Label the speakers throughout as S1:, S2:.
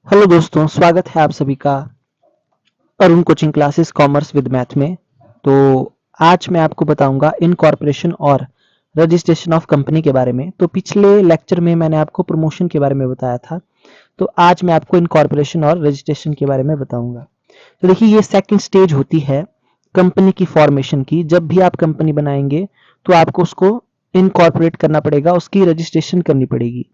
S1: Hello दोस्तों, स्वागत है आप सभी का Arun coaching classes commerce with math में। तो आज मैं आपको बताऊंगा इनकॉर्पोरेशन और रजिस्ट्रेशन ऑफ कंपनी के बारे में। तो पिछले लेक्चर में मैंने आपको प्रमोशन के बारे में बताया था, तो आज मैं आपको इनकॉर्पोरेशन और रजिस्ट्रेशन के बारे में बताऊंगा। तो देखिए, ये सेकंड स्टेज होती है कंपनी की फॉर्मेशन की। जब भी आप कंपनी बनाएंगे तो आपको उसको इनकॉर्पोरेट करना पड़ेगा, उसकी रजिस्ट्रेशन करनी पड़ेगी।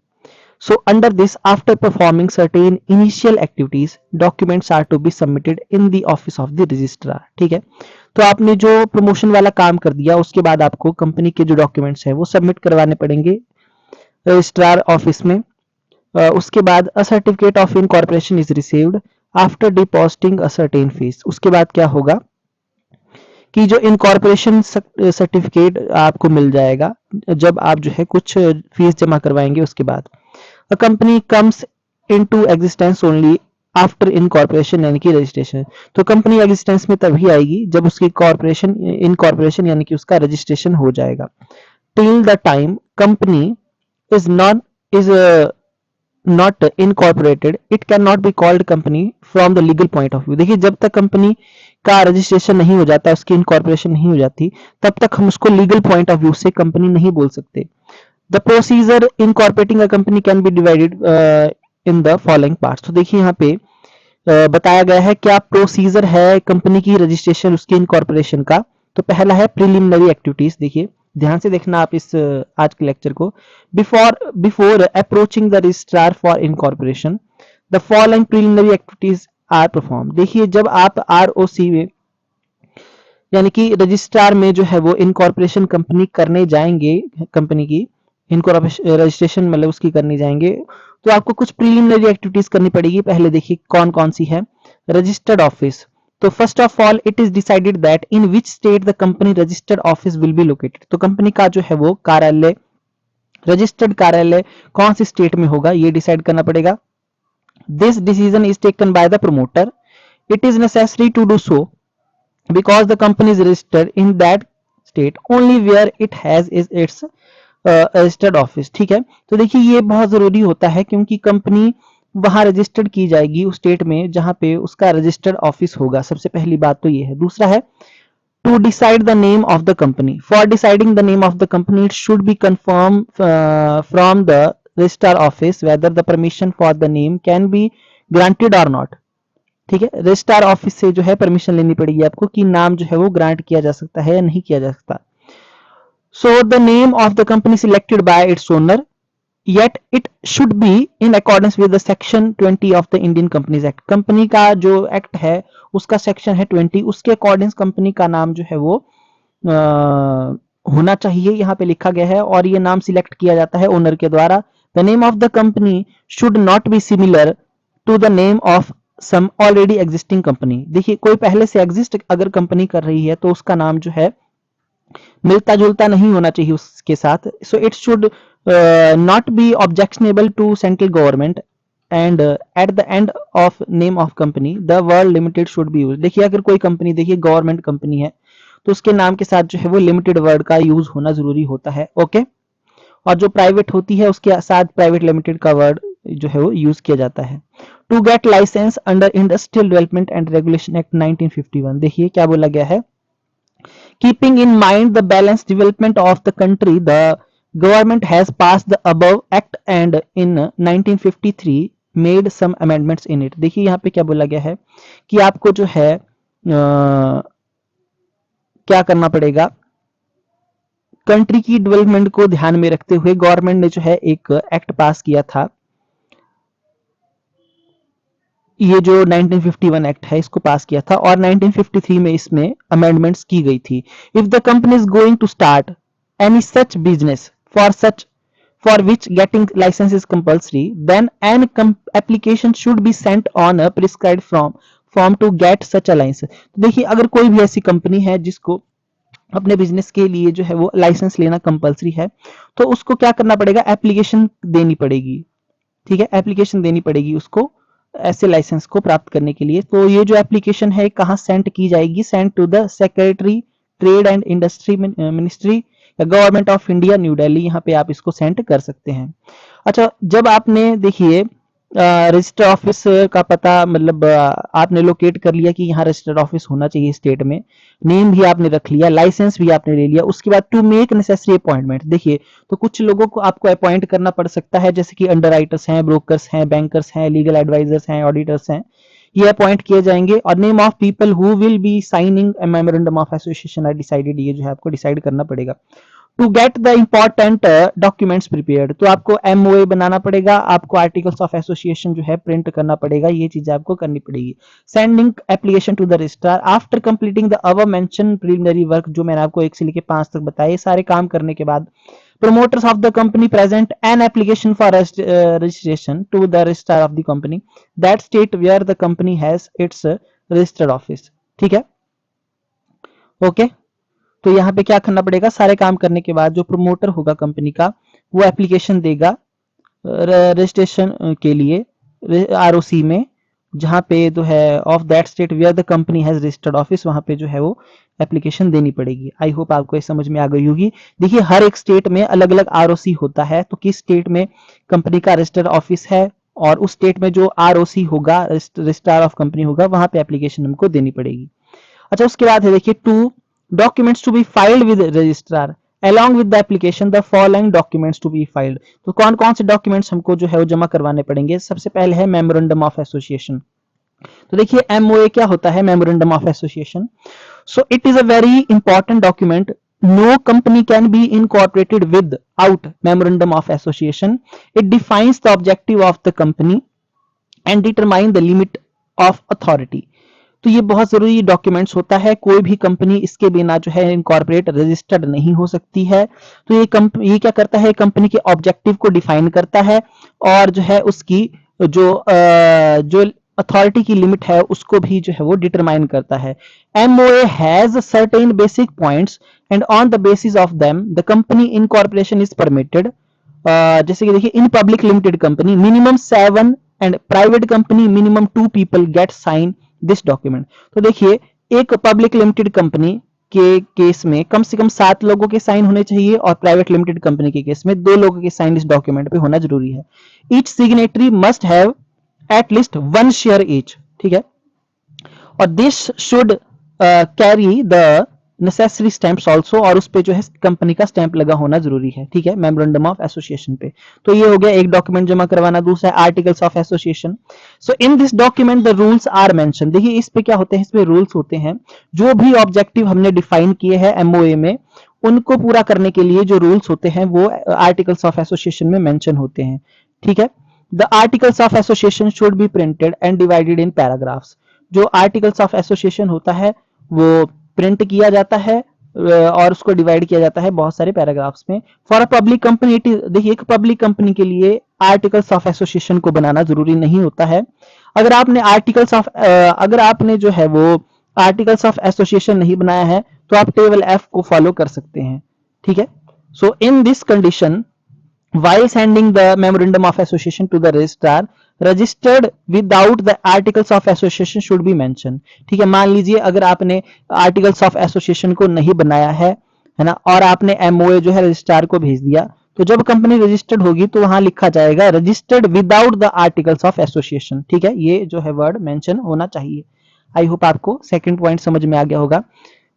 S1: So under this, after performing certain initial activities, documents are to be submitted in the office of the registrar। ठीक है, तो आपने जो प्रमोशन वाला काम कर दिया, उसके बाद आपको कंपनी के जो डॉक्यूमेंट्स हैं वो सबमिट करवाने पड़ेंगे रजिस्ट्रार ऑफिस में। उसके बाद a certificate of incorporation is received after depositing a certain fees. उसके बाद क्या होगा कि जो इनकॉर्पोरेशन सर्टिफिकेट आपको मिल जाएगा जब आप जो है कुछ फीस जमा करवाएंगे। उसके बाद A company comes into existence only after incorporation यानी कि रजिस्ट्रेशन। तो कंपनी एग्जिस्टेंस में तभी आएगी जब उसकी कॉर्पोरेशन इनकॉर्पोरेशन यानी कि उसका रजिस्ट्रेशन हो जाएगा। Till the time company is not incorporated it can not be called company from the legal point of view. देखिए, जब तक कंपनी का रजिस्ट्रेशन नहीं हो जाता, उसकी इनकॉर्पोरेशन नहीं हो जाती, तब तक हम उसको लीगल पॉइंट ऑफ व्यू से कंपनी नहीं बोल सकते। The procedure incorporating a company can be divided in the following parts। तो देखिए, यहाँ पे बताया गया है क्या प्रोसीजर है कंपनी की रजिस्ट्रेशन उसकी इनकॉर्पोरेशन का। तो पहला है प्रिलिमिनरी एक्टिविटीज। देखिए, ध्यान से देखना आप इस आज के लेक्चर को। Before approaching the registrar for incorporation the following preliminary activities are perform. देखिए, जब आप आरओसी में यानी कि रजिस्ट्रार में जो है वो इनकॉर्पोरेशन कंपनी करने जाएंगे, कंपनी की इनकॉर्पोरेशन रजिस्ट्रेशन मतलब उसकी करने जाएंगे, तो आपको कुछ प्रीलिमिनरी एक्टिविटीज करनी पड़ेगी। पहले देखिए कौन कौन सी है। Registered office. तो first of all it is decided that in which state the company registered office will be located. तो कंपनी का जो है वो कार्यालय, रजिस्टर्ड कार्यालय कौन सी स्टेट में होगा, ये डिसाइड करना पड़ेगा। This decision is taken by the promoter. It is necessary to do so because the company is registered in that state only where it has is its registered office. ठीक है, तो देखिए ये बहुत जरूरी होता है क्योंकि कंपनी वहां रजिस्टर्ड की जाएगी उस स्टेट में जहां पे उसका रजिस्टर्ड ऑफिस होगा। सबसे पहली बात तो ये है। दूसरा है to decide the name of the company. For deciding the name of the company it should be confirm from the registrar office whether the permission for the name can be granted और not. ठीक है, registrar office से जो है permission लेनी पड़ेगी आपको कि नाम जो है वो ग्रांट किया जा सकता है या नहीं किया जा सकता। So the name of the company selected by its owner yet it should be in accordance with the section 20 of the Indian Companies Act। Company का जो एक्ट है उसका सेक्शन है 20, उसके अकॉर्डिंग कंपनी का नाम जो है वो होना चाहिए, यहाँ पे लिखा गया है। और ये नाम सिलेक्ट किया जाता है ओनर के द्वारा। The name of the company should not be similar to the name of some already existing company. देखिए, कोई पहले से एग्जिस्ट अगर कंपनी कर रही है तो उसका नाम जो है मिलता जुलता नहीं होना चाहिए उसके साथ। So it should not be objectionable to central government and at the end of name of company the word limited should be use. देखिए, अगर कोई कंपनी, देखिए गवर्नमेंट कंपनी है तो उसके नाम के साथ जो है वो लिमिटेड वर्ड का यूज होना जरूरी होता है। ओके, और जो प्राइवेट होती है उसके साथ प्राइवेट लिमिटेड का वर्ड जो है वो यूज किया जाता है। To get license under industrial development and regulation act 1951। देखिए क्या बोला गया है। Keeping in mind the balanced development of the country, the government has passed the above act and in 1953 made some amendments in it। देखिए यहाँ पे क्या बोला गया है कि आपको जो है क्या करना पड़ेगा, कंट्री की डेवलपमेंट को ध्यान में रखते हुए गवर्नमेंट ने जो है एक एक्ट पास किया था। ये जो 1951 एक्ट है इसको पास किया था और 1953 में इसमें अमेंडमेंट्स की गई थी। If the company is going to start any such business for which getting license is compulsory, then an application should be sent on a prescribed form to get such a license। तो देखिए, अगर कोई भी ऐसी company है जिसको अपने business के लिए जो है वो लाइसेंस लेना कंपलसरी है, तो उसको क्या करना पड़ेगा, एप्लीकेशन देनी पड़ेगी। ठीक है, एप्लीकेशन देनी पड़ेगी उसको ऐसे लाइसेंस को प्राप्त करने के लिए। तो ये जो एप्लीकेशन है कहाँ सेंड की जाएगी, send to the secretary trade and industry ministry government of India New Delhi, यहाँ पे आप इसको सेंड कर सकते हैं। अच्छा, जब आपने देखिए रजिस्टर ऑफिस का पता मतलब आपने लोकेट कर लिया कि यहाँ रजिस्टर्ड ऑफिस होना चाहिए स्टेट में, नेम भी आपने रख लिया, लाइसेंस भी आपने ले लिया। उसके बाद टू मेक नेसेसरी अपॉइंटमेंट, देखिए तो कुछ लोगों को आपको अपॉइंट करना पड़ सकता है, जैसे कि अंडर राइटर्स हैं, ब्रोकर्स हैं, बैंकर्स हैं, लीगल एडवाइजर्स हैं, ऑडिटर्स हैं, ये अपॉइंट किए जाएंगे। और name of people who will be signing a memorandum of association are decided, ये जो है आपको डिसाइड करना पड़ेगा। To get the important documents prepared, तो आपको एमओए बनाना पड़ेगा, आपको आर्टिकल्स ऑफ एसोसिएशन जो है प्रिंट करना पड़ेगा, ये चीजें आपको करनी पड़ेगी। Sending application to the registrar after completing the above mention preliminary work, जो मैंने आपको 1 से लेकर 5 तक बताए, सारे काम करने के बाद promoters of the company present an application for registration to the registrar of the company that state where the company has its registered office। ठीक है, ओके। तो यहाँ पे क्या करना पड़ेगा, सारे काम करने के बाद जो प्रमोटर होगा कंपनी का, वो एप्लीकेशन देगा रजिस्ट्रेशन के लिए आरओसी में, जहां पे जो है of that state where the company has registered office, वहां पे जो है वो एप्लीकेशन देनी पड़ेगी। आई होप आपको ये समझ में आ गई होगी। देखिए हर एक स्टेट में अलग अलग आरओसी होता है, तो किस स्टेट में कंपनी का रजिस्टर्ड ऑफिस है और उस स्टेट में जो आरओसी होगा, रजिस्ट्रार ऑफ कंपनी होगा, वहां पे एप्लीकेशन हमको देनी पड़ेगी। अच्छा, उसके बाद है देखिए two documents to be filed with registrar along with the application the following documents to be filed। तो कौन कौन से डॉक्यूमेंट्स हमको जो है वो जमा करवाने पड़ेंगे। सबसे पहले है मेमोरेंडम ऑफ एसोसिएशन। तो देखिए एमओए क्या होता है, memorandum of association. So it is a very important document. No company can be incorporated without memorandum of association. It defines the objective of the company and determine the limit of authority. तो ये बहुत जरूरी documents होता है, कोई भी company इसके बिना जो है इनकॉर्पोरेट रजिस्टर्ड नहीं हो सकती है। तो ये क्या करता है, कंपनी के ऑब्जेक्टिव को डिफाइन करता है और जो है उसकी जो अथॉरिटी की लिमिट है उसको भी जो है वो डिटरमाइन करता है। MOA has certain basic points and on the basis of them the company incorporation is permitted. जैसे कि देखिए in public limited company minimum 7 and private company minimum 2 people get sign this document. तो देखिए एक public limited company के case में कम से कम 7 लोगों के साइन होने चाहिए और प्राइवेट लिमिटेड कंपनी के केस में 2 लोगों के साइन इस डॉक्यूमेंट पे होना जरूरी है। Each signatory must have at least 1 share each, ठीक है, और this should carry the necessary stamps also, और उस पे जो है कंपनी का स्टैंप लगा होना जरूरी है, ठीक है, मेमोरेंडम ऑफ एसोसिएशन पे। तो ये हो गया एक डॉक्यूमेंट जमा करवाना। दूसरा है articles of association. So in this document the rules are mention. देखिए इस पे क्या होते हैं, इस पे रूल्स होते हैं, जो भी ऑब्जेक्टिव हमने डिफाइन किए हैं एमओए में उनको पूरा करने के लिए जो रूल्स होते हैं वो आर्टिकल्स ऑफ एसोसिएशन में मेंशन होते हैं, ठीक है। The articles of association should be printed and divided in paragraphs. जो आर्टिकल्स ऑफ एसोसिएशन होता है वो प्रिंट किया जाता है और उसको डिवाइड किया जाता है बहुत सारे पैराग्राफ्स में। For a public company it is, देखिए एक पब्लिक कंपनी के लिए आर्टिकल्स ऑफ एसोसिएशन को बनाना जरूरी नहीं होता है। अगर आपने जो है वो आर्टिकल्स ऑफ एसोसिएशन नहीं बनाया है तो आप टेबल एफ को फॉलो कर सकते हैं, ठीक है। So in this condition while sending the memorandum of association to the registrar registered without the articles of association should be mentioned। ठीक है, मान लीजिए अगर आपने आर्टिकल्स ऑफ एसोसिएशन को नहीं बनाया है ना, और आपने एमओए जो है रजिस्ट्रार को भेज दिया, तो जब कंपनी रजिस्टर्ड होगी तो वहां लिखा जाएगा registered without the articles of association, ठीक है, ये जो है वर्ड मेंशन होना चाहिए। आई होप आपको सेकंड पॉइंट समझ में आ गया होगा।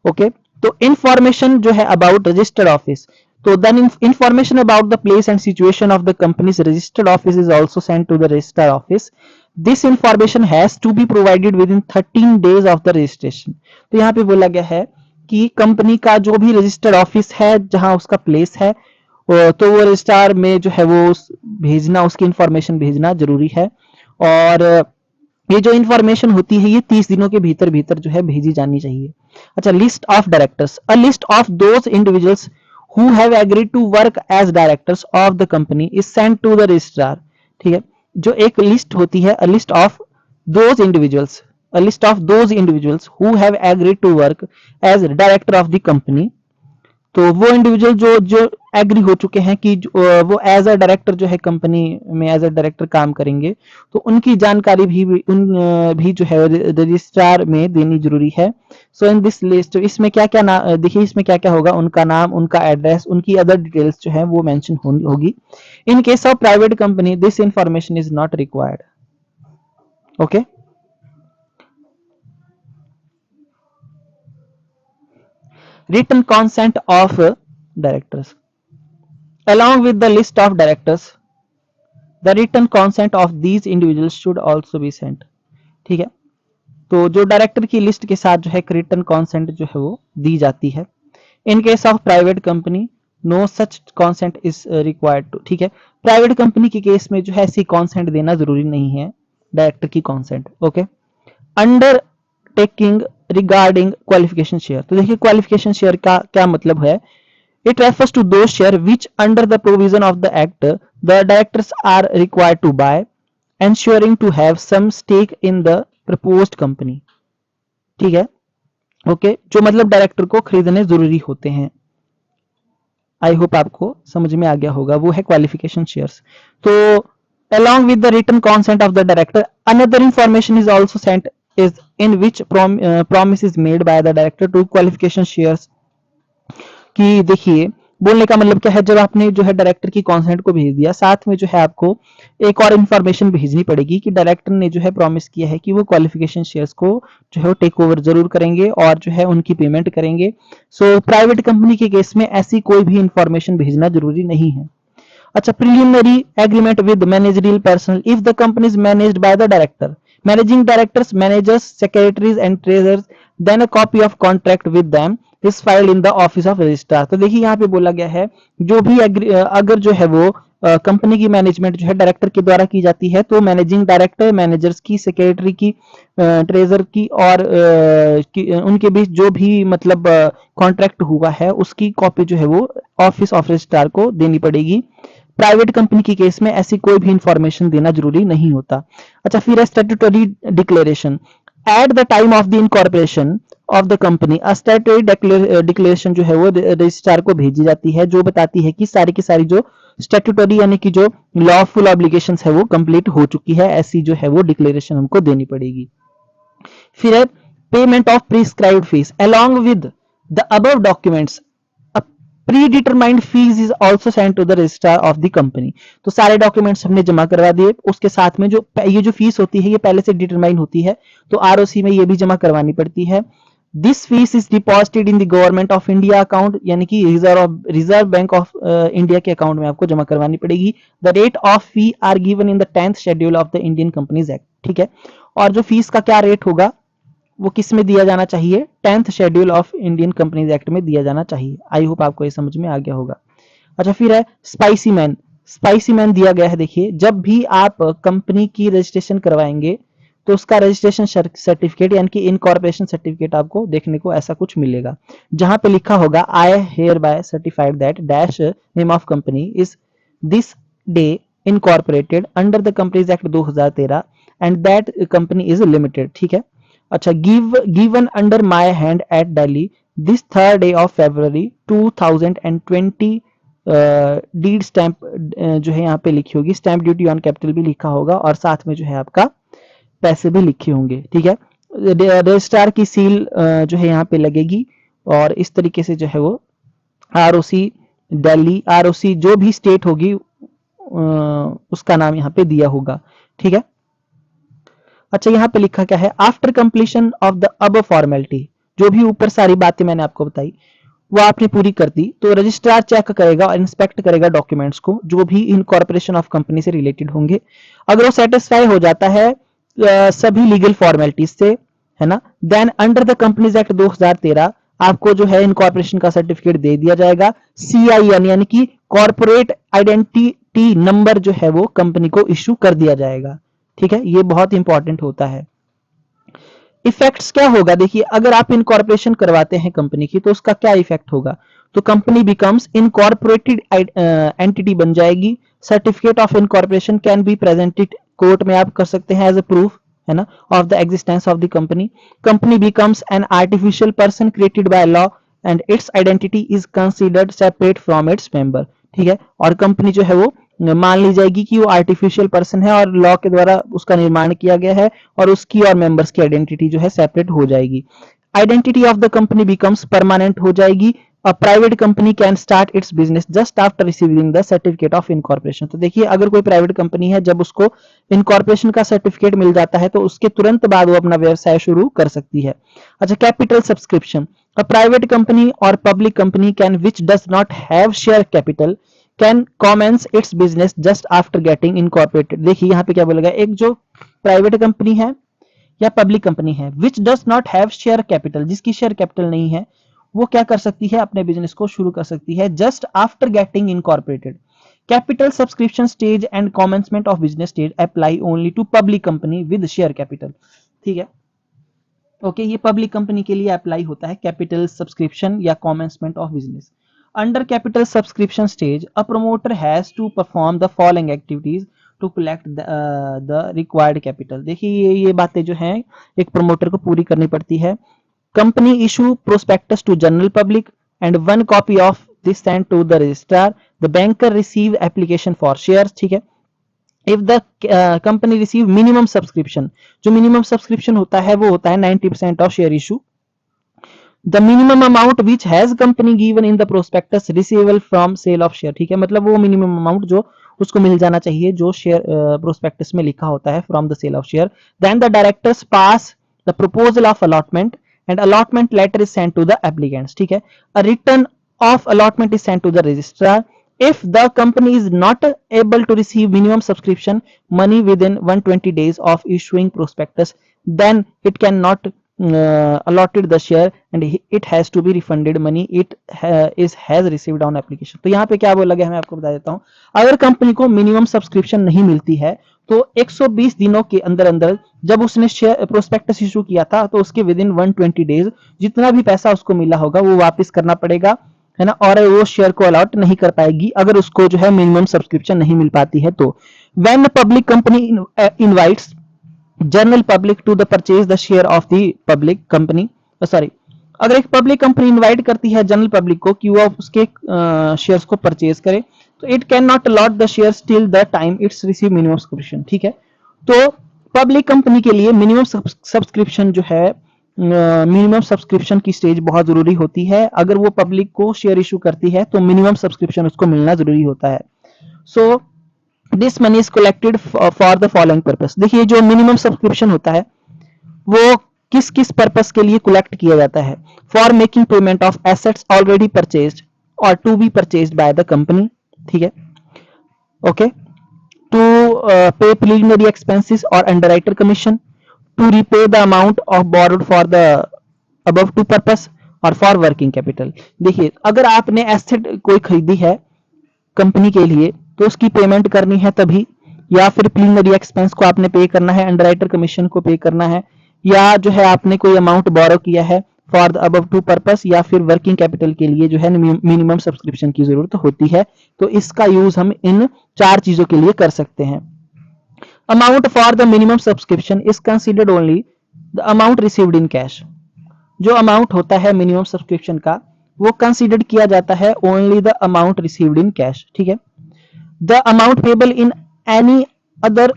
S1: ओके, तो इंफॉर्मेशन जो है about registered office, so then information about the place and situation of the company's registered office is also sent to the registrar office। this information has to be provided within 13 days of the registration। तो यहाँ पे बोला गया है कि company का जो भी रजिस्टर्ड ऑफिस है जहां उसका प्लेस है तो वो रजिस्ट्रार में जो है वो भेजना, उसकी इंफॉर्मेशन भेजना जरूरी है। और ये जो इंफॉर्मेशन होती है ये 30 दिनों के भीतर भीतर जो है भेजी जानी चाहिए। अच्छा, list of directors, a list of those individuals who have agreed to work as directors of the company is sent to the registrar। ठीक है, जो एक लिस्ट होती है, a list of those individuals who have agreed to work as director of the company, तो वो individual जो जो एग्री हो चुके हैं कि वो एज अ डायरेक्टर जो है कंपनी में एज अ डायरेक्टर काम करेंगे, तो उनकी जानकारी भी जो है रजिस्ट्रार में देनी जरूरी है। सो इन दिस लिस्ट इसमें क्या क्या देखिए इसमें क्या क्या होगा, उनका नाम, उनका एड्रेस, उनकी अदर डिटेल्स जो है वो मेंशन होगी। इन case of private company this information is not required. Okay, written consent of directors along with the list of directors, the written consent of these individuals should also be sent। ठीक है, तो जो director की list के साथ जो है written consent जो है वो दी जाती है। In case of private company no such consent is required to. ठीक है, प्राइवेट कंपनी के केस में जो है ऐसी कॉन्सेंट देना जरूरी नहीं है, डायरेक्टर की consent. Okay, undertaking regarding qualification share. तो देखिए क्वालिफिकेशन शेयर का क्या मतलब है। It refers to those shares which under the provision of the act the directors are required to buy, ensuring to have some stake in the proposed company। ठीक है, okay, जो मतलब डायरेक्टर को खरीदने जरूरी होते हैं। आई होप आपको समझ में आ गया होगा, वो है क्वालिफिकेशन शेयर्स। तो along with the written consent of the director another information is also sent is in which promise is made by the director to qualification shares। कि देखिए बोलने का मतलब क्या है, जब आपने जो है डायरेक्टर की कॉन्सेंट को भेज दिया, साथ में जो है आपको एक और इन्फॉर्मेशन भेजनी पड़ेगी कि डायरेक्टर ने जो है प्रॉमिस किया है कि वो क्वालिफिकेशन शेयर्स को जो है टेक ओवर जरूर करेंगे और जो है उनकी पेमेंट करेंगे। सो प्राइवेट कंपनी के केस में ऐसी कोई भी इंफॉर्मेशन भेजना जरूरी नहीं है। अच्छा, preliminary agreement with managerial personal if the company is managed by the director, managing directors, managers, secretaries and treasurers, then a copy of contract with them is filed in the office of registrar. तो देखिए यहाँ पे बोला गया है जो भी अगर जो है वो कंपनी की मैनेजमेंट जो है डायरेक्टर के द्वारा की जाती है, तो मैनेजिंग डायरेक्टर, मैनेजर्स की, सेक्रेटरी की, ट्रेजर की और उनके बीच जो भी मतलब कॉन्ट्रैक्ट हुआ है उसकी कॉपी जो है वो ऑफिस ऑफ रजिस्ट्रार को देनी पड़ेगी। प्राइवेट कंपनी की केस में ऐसी कोई भी इंफॉर्मेशन देना जरूरी नहीं होता। अच्छा, फिर है statutory declaration. At the time of the incorporation of the company statutory declaration जो है वो रजिस्ट्रार को भेजी जाती है, जो बताती है कि सारी की सारी जो स्टैट्यूटरी यानी कि जो लॉफुल ऑब्लिगेशंस है वो कंप्लीट हो चुकी है, ऐसी जो है वो डिक्लेरेशन हमको देनी पड़ेगी। फिर है payment of prescribed fees along with the above documents predetermined fees is also sent to the registrar of the company. तो सारे डॉक्यूमेंट्स हमने जमा करवा दिए, उसके साथ में जो ये जो फीस होती है ये पहले से डिटरमाइन होती है, तो आरओसी में ये भी जमा करवानी पड़ती है। This fees is deposited in the government of India account, यानी कि रिजर्व बैंक ऑफ इंडिया के अकाउंट में आपको जमा करवानी पड़ेगी। The rate of fee are given in the 10th schedule of the Indian companies act. ठीक है, और जो फीस का क्या रेट होगा वो किस में दिया जाना चाहिए, 10th schedule of Indian companies act में दिया जाना चाहिए। आई होप आपको ये समझ में आ गया होगा। अच्छा, फिर है स्पाइसी मैन। स्पाइसी मैन दिया गया है, देखिए जब भी आप कंपनी की रजिस्ट्रेशन करवाएंगे तो उसका रजिस्ट्रेशन सर्टिफिकेट यानी कि इनकॉर्पोरेशन सर्टिफिकेट आपको देखने को ऐसा कुछ मिलेगा, जहां पे लिखा होगा I hereby certified that dash name of company is this day incorporated under the companies act 2013 and that company is limited. ठीक है, अच्छा, given under my hand at Delhi this 3rd day of February 2020 deed stamp जो है यहाँ पे लिखी होगी, stamp duty on capital भी लिखा होगा और साथ में जो है आपका पैसे भी लिखे होंगे। ठीक है, रजिस्ट्रार की सील जो है यहाँ पे लगेगी और इस तरीके से जो है वो आरओसी दिल्ली, आरओसी जो भी स्टेट होगी उसका नाम यहाँ पे दिया होगा। ठीक है, अच्छा, यहाँ पे लिखा क्या है, आफ्टर कंप्लीशन ऑफ द अब फॉर्मेलिटी, जो भी ऊपर सारी बातें मैंने आपको बताई वो आपने पूरी कर दी, तो रजिस्ट्रार चेक करेगा और इंस्पेक्ट करेगा डॉक्यूमेंट्स को जो भी इनकॉर्पोरेशन ऑफ कंपनी से रिलेटेड होंगे। अगर वो सेटिस्फाई हो जाता है सभी लीगल फॉर्मेलिटीज से, है ना, then under the companies act 2013 आपको जो है इनकॉर्पोरेशन का सर्टिफिकेट दे दिया जाएगा। CIN यानी कि कॉर्पोरेट आइडेंटिटी नंबर जो है वो कंपनी को इश्यू कर दिया जाएगा। ठीक है, ये बहुत इंपॉर्टेंट होता है। इफेक्ट्स क्या होगा, देखिए अगर आप इनकॉर्पोरेशन करवाते हैं कंपनी की तो उसका क्या इफेक्ट होगा, तो कंपनी बिकम्स इनकॉर्पोरेटेड एंटिटी बन जाएगी। Certificate of incorporation can be presented court में आप कर सकते हैं एज अ प्रूफ, है ना, of the existence of the company. Company becomes an artificial person created by law and it's identity is considered separate from its member. ठीक है, और कंपनी जो है वो मान ली जाएगी कि वो आर्टिफिशियल पर्सन है और लॉ के द्वारा उसका निर्माण किया गया है और उसकी और मेंबर्स की आइडेंटिटी जो है सेपरेट हो जाएगी। Identity of the company becomes permanent हो जाएगी। अ private company can start it's business just after receiving the certificate of incorporation. तो देखिए, अगर कोई प्राइवेट कंपनी है, जब उसको इनकॉर्पोरेशन का सर्टिफिकेट मिल जाता है तो उसके तुरंत बाद वो अपना व्यवसाय शुरू कर सकती है। अच्छा, capital subscription. A private company और public company can which does not have share capital can commence its business just after getting incorporated. देखिए यहाँ पे क्या बोला गया, एक जो प्राइवेट कंपनी है या पब्लिक कंपनी है विच does not have share capital, जिसकी शेयर कैपिटल नहीं है, वो क्या कर सकती है, अपने बिजनेस को शुरू कर सकती है just after getting incorporated. Capital subscription stage and commencement of business stage apply only to public company with share capital. ठीक है, ओके, ये पब्लिक कंपनी के लिए अप्लाई होता है कैपिटल सब्सक्रिप्शन या commencement of business. Under capital subscription stage a promoter has to perform the following activities to collect the required capital. देखिए ये बातें जो हैं एक प्रमोटर को पूरी करनी पड़ती है। Company issue prospectus to general public and one copy of this send to the registrar. The banker receive application for shares. ठीक है, if the company receive minimum subscription, जो मिनिमम सब्सक्रिप्शन होता है वो होता है 90% of share issue. The minimum amount which has company given in the prospectus receivable from sale of share. ठीक है, मतलब वो मिनिमम अमाउंट जो उसको मिल जाना चाहिए जो शेयर प्रोस्पेक्टस में लिखा होता है from the sale of share. Then the directors pass the proposal of allotment and allotment letter is sent to the applicants. ठीक है, a return of allotment is sent to the registrar. If the company is not able to receive minimum subscription money within 120 days of issuing prospectus, then it cannot allotted the share and it has to be refunded money it has received on application। तो यहाँ पे क्या बोला गया, मैं आपको बता देता हूँ। अगर कंपनी को मिनिमम सब्सक्रिप्शन नहीं मिलती है तो 120 दिनों के अंदर अंदर जब उसने शेयर प्रोस्पेक्टस इशू किया था तो उसके विद इन 120 डेज जितना भी पैसा उसको मिला होगा वो वापस करना पड़ेगा, है ना, और वो शेयर को अलॉट नहीं कर पाएगी अगर उसको जो है मिनिमम सब्सक्रिप्शन नहीं मिल पाती है। तो when public company invites general public to the purchase the share of the public company, sorry, अगर एक पब्लिक कंपनी इनवाइट करती है जनरल पब्लिक को कि वो उसके शेयर्स को परचेज करे तो it can not allot the shares till the time it's receive minimum subscription. ठीक है, तो पब्लिक कंपनी के लिए मिनिमम सब्सक्रिप्शन जो है, मिनिमम सब्सक्रिप्शन की स्टेज बहुत जरूरी होती है। अगर वो पब्लिक को शेयर इशू करती है तो मिनिमम सब्सक्रिप्शन उसको मिलना जरूरी होता है। So this money is collected for the following purpose. देखिए जो मिनिमम सब्सक्रिप्शन होता है वो किस किस पर्पस के लिए कलेक्ट किया जाता है। For making payment of assets already purchased और to be purchased by the company. ठीक है, okay, to pay preliminary expenses और underwriter commission, to repay the amount of borrowed for the above two purpose और for working capital। देखिए अगर आपने asset कोई खरीदी है कंपनी के लिए तो उसकी पेमेंट करनी है तभी, या फिर प्रिलिमिनरी एक्सपेंस को आपने पे करना है, अंडरराइटर कमीशन को पे करना है, या जो है आपने कोई अमाउंट बोरो किया है for the above two purpose, या फिर वर्किंग कैपिटल के लिए जो है मिनिमम सब्सक्रिप्शन की जरूरत होती है। तो इसका यूज हम इन चार चीजों के लिए कर सकते हैं। Amount for the minimum subscription is considered only the amount received in cash। जो अमाउंट होता है मिनिमम सब्सक्रिप्शन का वो कंसिडर किया जाता है only the amount received in cash. ठीक है, the amount payable in any other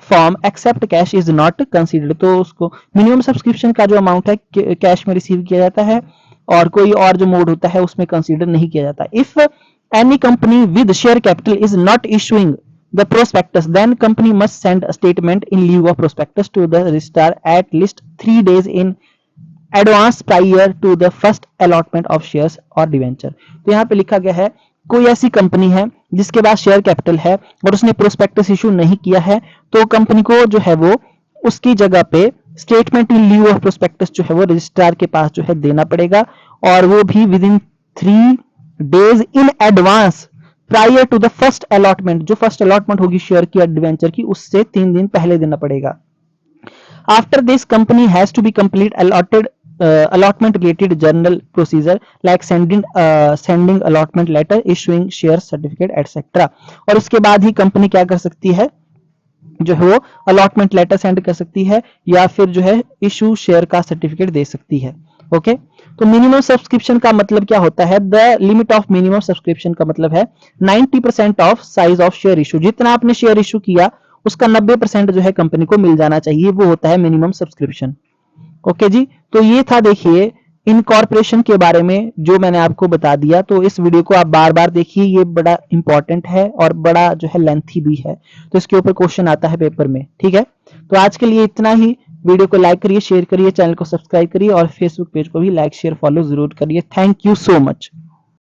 S1: form except cash is not considered. तो उसको मिनिमम सब्सक्रिप्शन का जो अमाउंट है कैश में रिसीव किया जाता है और कोई और जो मोड होता है उसमें कंसिडर नहीं किया जाता। If any company with share capital is not issuing the prospectus, then company must send a statement in lieu of prospectus to the registrar at least 3 days in advance prior to the first allotment of shares or debenture। तो यहाँ पे लिखा गया है कोई ऐसी company है जिसके पास शेयर कैपिटल है और उसने प्रोस्पेक्टस इशू नहीं किया है तो कंपनी को जो है वो उसकी जगह पे statement in lieu of prospectus जो है वो रजिस्ट्रार के पास जो है देना पड़ेगा, और वो भी within 3 days in advance prior to the first allotment. जो फर्स्ट अलॉटमेंट होगी शेयर की या डिवेंचर की उससे 3 दिन पहले देना पड़ेगा। After this company has to be complete allotted allotment related journal procedure like sending allotment letter, issuing share certificate etc। और उसके बाद ही कंपनी क्या कर सकती है, जो है वो अलॉटमेंट लेटर सेंड कर सकती है या फिर जो है इशू शेयर का सर्टिफिकेट दे सकती है। ओके, तो मिनिमम सब्सक्रिप्शन का मतलब क्या होता है? The limit of minimum subscription का मतलब है 90% of size of share issue. जितना आपने शेयर इशू किया उसका 90% जो है कंपनी को मिल जाना चाहिए, वो होता है मिनिमम सब्सक्रिप्शन। ओके जी, तो ये था देखिए इनकॉर्पोरेशन के बारे में जो मैंने आपको बता दिया। तो इस वीडियो को आप बार बार देखिए, ये बड़ा इंपॉर्टेंट है और बड़ा जो है लेंथी भी है, तो इसके ऊपर क्वेश्चन आता है पेपर में। ठीक है, तो आज के लिए इतना ही। वीडियो को लाइक करिए, शेयर करिए, चैनल को सब्सक्राइब करिए और फेसबुक पेज को भी लाइक शेयर फॉलो जरूर करिए। Thank you so much.